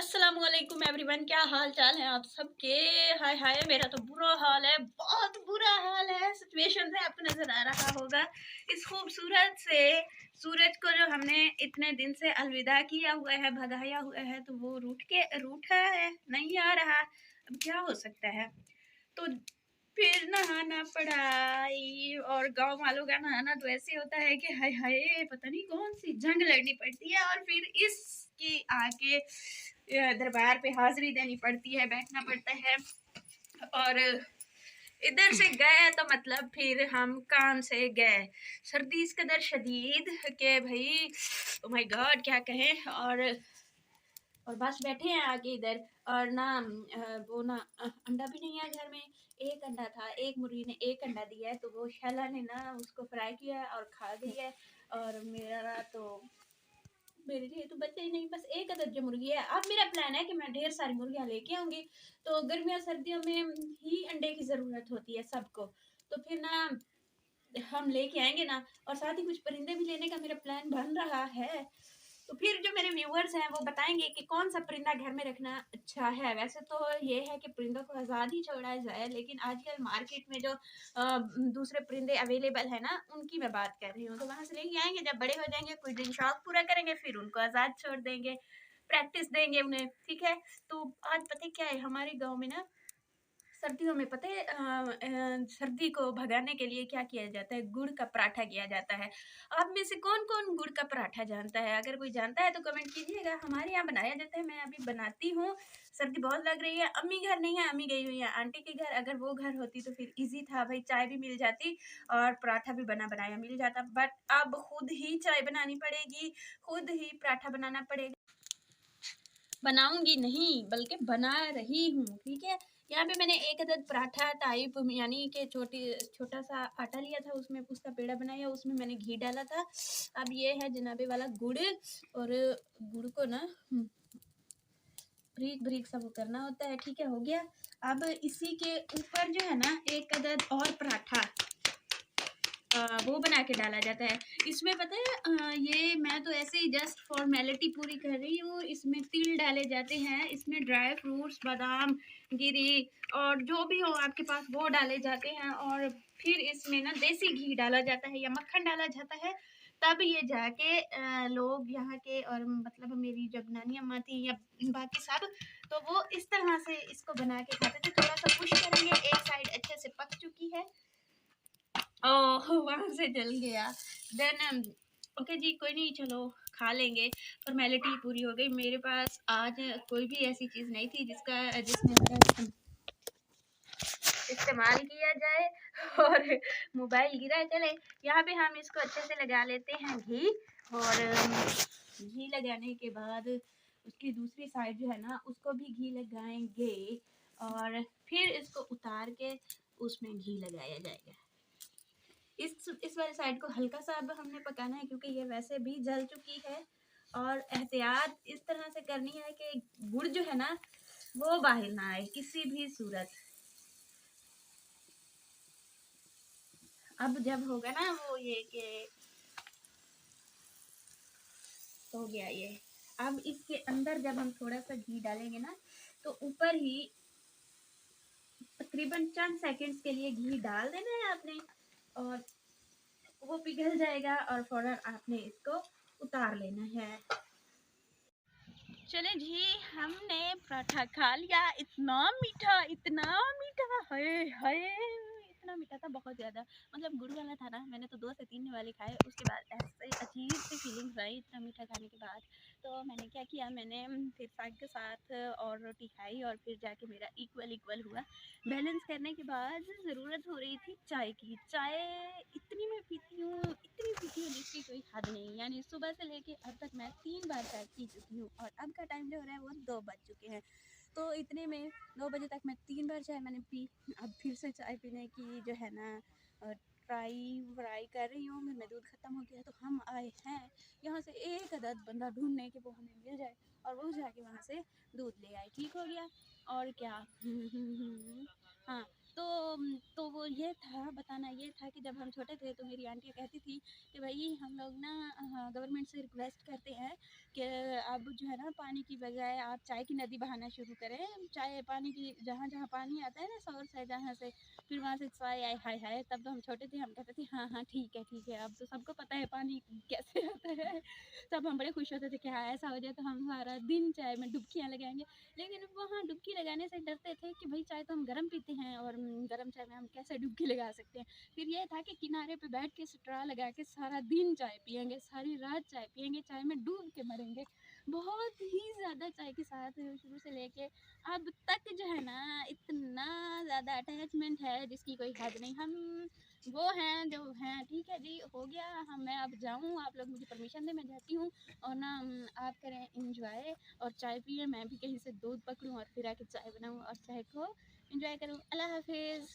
अस्सलामुअलैकुम एवरीवन, क्या हाल चाल है आप सबके। हाय हाय, मेरा तो बुरा हाल है, बहुत बुरा हाल है। सिचुएशन से आपको नजर आ रहा होगा इस खूबसूरत से सूरज को जो हमने इतने दिन से अलविदा किया हुआ है, भगाया हुआ है, तो वो रूठा है, नहीं आ रहा। अब क्या हो सकता है। तो फिर नहाना पड़ा। और गांव वालों का नहाना तो ऐसे होता है कि हाय हाय, पता नहीं कौन सी जंग लड़नी पड़ती है, और फिर इसकी आके दरबार पे हाजिरी देनी पड़ती है, बैठना पड़ता है। और इधर से गए तो मतलब फिर हम काम से गए। सर्दी इस कदर शदीद के भाई, ओ माय गॉड, क्या कहें। और बस बैठे हैं आगे इधर। और ना वो ना अंडा भी नहीं है घर में। एक अंडा था, एक मुर्गी ने एक अंडा दिया है, तो वो शैला ने ना उसको फ्राई किया है और खा गई है। और मेरे लिए तो बच्चे ही नहीं, बस एक अदद जो मुर्गी है। अब मेरा प्लान है कि मैं ढेर सारी मुर्गियां लेके आऊंगी। तो गर्मियों सर्दियों में ही अंडे की जरूरत होती है सबको। तो फिर ना हम लेके आएंगे ना, और साथ ही कुछ परिंदे भी लेने का मेरा प्लान बन रहा है। तो फिर जो मेरे व्यूअर्स हैं वो बताएंगे कि कौन सा परिंदा घर में रखना अच्छा है। वैसे तो ये है कि परिंदों को आज़ाद ही छोड़ा जाए, लेकिन आजकल मार्केट में जो दूसरे परिंदे अवेलेबल है ना, उनकी मैं बात कर रही हूँ। तो वहां से लेके आएंगे, जब बड़े हो जाएंगे, कुछ दिन शौक पूरा करेंगे, फिर उनको आज़ाद छोड़ देंगे, प्रैक्टिस देंगे उन्हें, ठीक है। तो आज पता है क्या है, हमारे गाँव में ना सर्दियों में पता है सर्दी को भगाने के लिए क्या किया जाता है, गुड़ का पराठा किया जाता है। आप में से कौन कौन गुड़ का पराठा जानता है? अगर कोई जानता है तो कमेंट कीजिएगा। हमारे यहाँ बनाया जाता है, मैं अभी बनाती हूँ। सर्दी बहुत लग रही है, अम्मी घर नहीं है, अम्मी गई हुई है आंटी के घर। अगर वो घर होती तो फिर इजी था भाई, चाय भी मिल जाती और पराठा भी बना बनाया मिल जाता। बट अब खुद ही चाय बनानी पड़ेगी, खुद ही पराठा बनाना पड़ेगा। बनाऊंगी नहीं बल्कि बना रही हूँ, ठीक है। यहाँ पे मैंने एक अदद पराठा टाइप यानी कि छोटा सा आटा लिया था, उसमें उसका पेड़ा बनाया, उसमें मैंने घी डाला था। अब ये है जनाबे वाला गुड़। और गुड़ को ना बारीक बारीक सा वो करना होता है, ठीक है, हो गया। अब इसी के ऊपर जो है ना एक अदद और पराठा वो बना के डाला जाता है। इसमें पता है ये मैं तो ऐसे ही जस्ट फॉर्मेलिटी पूरी कर रही हूँ। इसमें तिल डाले जाते हैं, इसमें ड्राई फ्रूट्स, बादाम, गिरी और जो भी हो आपके पास वो डाले जाते हैं। और फिर इसमें ना देसी घी डाला जाता है या मक्खन डाला जाता है, तब ये जाके लोग यहाँ के, और मतलब मेरी जब नानी अम्मा थी या बाकी सब, तो वो इस तरह से इसको बना के खाते थे। थोड़ा सा पुश करेंगे, एक साइड अच्छे से पक चुकी है, ओह वहां से जल गया। देन ओके जी, कोई नहीं, चलो खा लेंगे, फॉर्मेलिटी पूरी हो गई। मेरे पास आज कोई भी ऐसी चीज़ नहीं थी जिसमें इसका इस्तेमाल किया जाए और मोबाइल गिरा। चले यहाँ पे हम इसको अच्छे से लगा लेते हैं घी। और घी लगाने के बाद उसकी दूसरी साइड जो है ना, उसको भी घी लगाएंगे। और फिर इसको उतार के उसमें घी लगाया जाएगा। इस वाली साइड को हल्का सा अब हमने पकाना है, क्योंकि ये वैसे भी जल चुकी है। और एहतियात इस तरह से करनी है कि गुड़ जो है ना वो बाहर ना आए किसी भी सूरत। अब जब होगा ना वो ये कि हो गया ये। अब इसके अंदर जब हम थोड़ा सा घी डालेंगे ना, तो ऊपर ही तकरीबन चंद सेकंड्स के लिए घी डाल देना है आपने, और वो पिघल जाएगा और फौरन आपने इसको उतार लेना है। चले जी, हमने पराठा खा लिया। इतना मीठा है, इतना मीठा था, बहुत ज़्यादा। मतलब गुड़ वाला था ना, मैंने तो 2 से 3 वाले खाए, उसके बाद ऐसे अजीब सी फीलिंग्स आई इतना मीठा खाने के बाद। तो मैंने क्या किया, मैंने फिर साग के साथ और रोटी खाई, और फिर जाके मेरा इक्वल इक्वल हुआ। बैलेंस करने के बाद ज़रूरत हो रही थी चाय की। चाय इतनी मैं पीती हूँ, इतनी पीती हूँ जिसकी कोई हद नहीं। यानी सुबह से लेके अब तक मैं 3 बार चाय पी चुकी हूँ, और अब का टाइम जो हो रहा है वो 2 बज चुके हैं। तो इतने में 2 बजे तक मैं 3 बार चाय मैंने पी। अब फिर से चाय पीने की जो है ना ट्राई कर रही हूँ। मेरा दूध ख़त्म हो गया, तो हम आए हैं यहाँ से एक अदद बंदा ढूंढने के वो हमें मिल जाए, और वो जाके वहाँ से दूध ले आए, ठीक हो गया। और क्या हाँ, तो तो वो ये था, बताना ये था कि जब हम छोटे थे तो मेरी आंटियाँ कहती थी कि भई हम लोग ना गवर्नमेंट से रिक्वेस्ट करते हैं कि अब जो है ना पानी की बजाय आप चाय की नदी बहाना शुरू करें। चाय पानी की जहाँ-जहाँ पानी आता है ना सोर्स है जहाँ से, फिर वहाँ से चाय आए, हाय हाय! तब तो हम छोटे थे, हम कहते थे हाँ, हाँ, ठीक है, अब तो सबको पता है पानी कैसे आता है। तब हम बड़े खुश होते थे कि हाँ, ऐसा हो जाए तो हम सारा दिन चाय में डुबकियाँ लगाएँगे। लेकिन वहाँ डुबकी लगाने से डरते थे कि भई चाय तो हम गरम पीते हैं और गरम चाय में हम कैसे डुबकी लगा सकते हैं। फिर ये था कि किनारे पे बैठ के स्ट्रॉ लगा के सारा दिन चाय पिएँगे, सारी रात चाय पिएँगे, चाय में डूब के मरेंगे। बहुत ही ज़्यादा चाय के साथ शुरू से लेके अब तक जो है ना इतना ज़्यादा अटैचमेंट है जिसकी कोई हद नहीं। हम वो हैं जो हैं, ठीक है जी, हो गया। हम मैं अब जाऊँ, आप लोग मुझे परमिशन दें, मैं जाती हूँ और ना आप करें एन्जॉय और चाय पिएँ, मैं भी कहीं से दूध पकड़ूँ और फिर आके चाय बनाऊँ और चाय को एन्जॉय करूँ। अल्लाह हाफ़िज़।